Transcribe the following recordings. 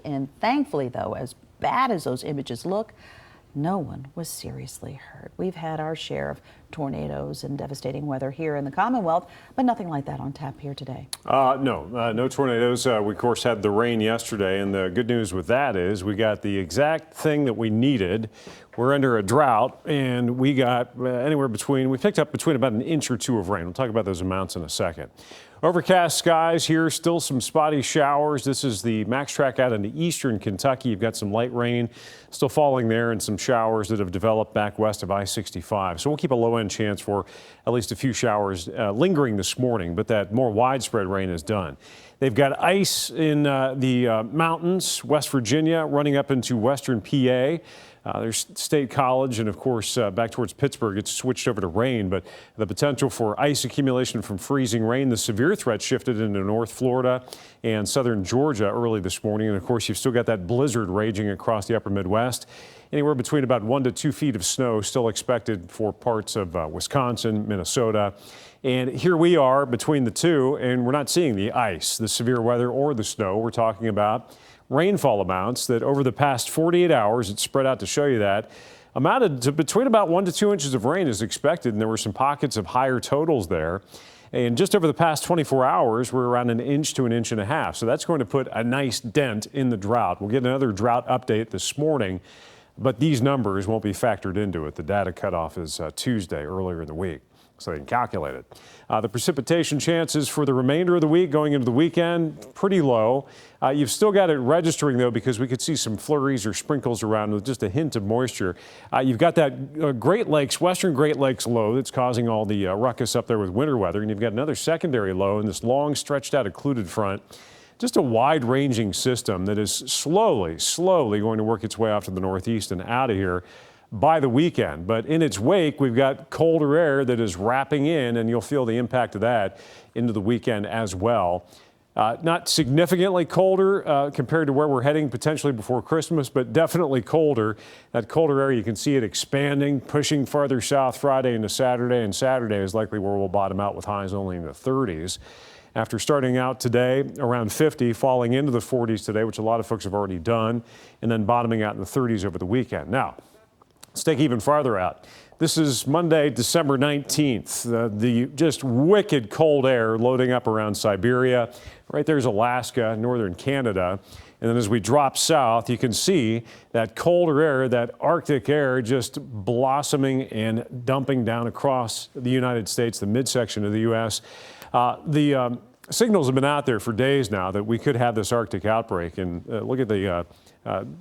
And thankfully, though, as bad as those images look, no one was seriously hurt. We've had our share of tornadoes and devastating weather here in the Commonwealth, but nothing like that on tap here today. No tornadoes. We, of course, had the rain yesterday, and the good news with that is we got the exact thing that we needed. We're under a drought, and we got we picked up between about an inch or two of rain. We'll talk about those amounts in a second. Overcast skies here, still some spotty showers. This is the Max Track out into eastern Kentucky. You've got some light rain still falling there and some showers that have developed back west of I-65. So we'll keep a low-end chance for at least a few showers lingering this morning, but that more widespread rain is done. They've got ice in the mountains, West Virginia, running up into western PA. There's State College, and of course, back towards Pittsburgh, it's switched over to rain, but the potential for ice accumulation from freezing rain, the severe threat shifted into North Florida and southern Georgia early this morning. And of course, you've still got that blizzard raging across the upper Midwest. Anywhere between about 1 to 2 feet of snow still expected for parts of Wisconsin, Minnesota. And here we are between the two, and we're not seeing the ice, the severe weather, or the snow. We're talking about rainfall amounts that over the past 48 hours, it's spread out to show you that, amounted to between about 1 to 2 inches of rain is expected, and there were some pockets of higher totals there. And just over the past 24 hours, we're around an inch to an inch and a half. So that's going to put a nice dent in the drought. We'll get another drought update this morning, but these numbers won't be factored into it. The data cutoff is Tuesday, earlier in the week, so they can calculate it. The precipitation chances for the remainder of the week going into the weekend, pretty low. You've still got it registering, though, because we could see some flurries or sprinkles around with just a hint of moisture. You've got that Great Lakes, western Great Lakes low that's causing all the ruckus up there with winter weather, and you've got another secondary low in this long stretched out occluded front. Just a wide-ranging system that is slowly going to work its way off to the northeast and out of here by the weekend. But in its wake, we've got colder air that is wrapping in, and you'll feel the impact of that into the weekend as well. Not significantly colder compared to where we're heading potentially before Christmas, but definitely colder. That colder air, you can see it expanding, pushing farther south Friday into Saturday, and Saturday is likely where we'll bottom out with highs only in the 30s. After starting out today around 50, falling into the 40s today, which a lot of folks have already done, and then bottoming out in the 30s over the weekend. Now, let's take even farther out. This is Monday, December 19th. The just wicked cold air loading up around Siberia. Right there's Alaska, northern Canada. And then as we drop south, you can see that colder air, that Arctic air just blossoming and dumping down across the United States, the midsection of the U.S. The signals have been out there for days now that we could have this Arctic outbreak. And look at the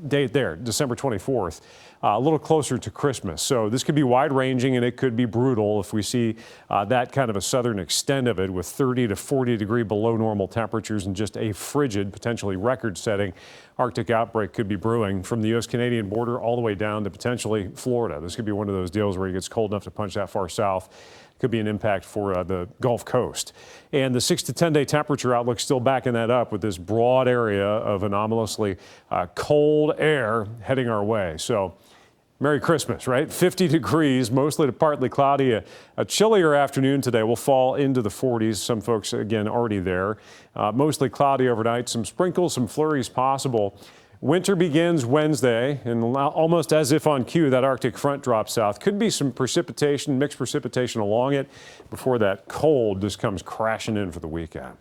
date there, December 24th, a little closer to Christmas. So this could be wide-ranging, and it could be brutal if we see that kind of a southern extent of it with 30 to 40 degree below normal temperatures and just a frigid, potentially record-setting Arctic outbreak could be brewing from the U.S.-Canadian border all the way down to potentially Florida. This could be one of those deals where it gets cold enough to punch that far south. Could be an impact for the Gulf Coast. And the 6 to 10 day temperature outlook still backing that up with this broad area of anomalously cold air heading our way. So Merry Christmas, right? 50 degrees, mostly to partly cloudy. A chillier afternoon today. Will fall into the 40s. Some folks, again, already there. Mostly cloudy overnight. Some sprinkles, some flurries possible. Winter begins Wednesday, and almost as if on cue, that Arctic front drops south. Could be some precipitation, mixed precipitation along it before that cold just comes crashing in for the weekend.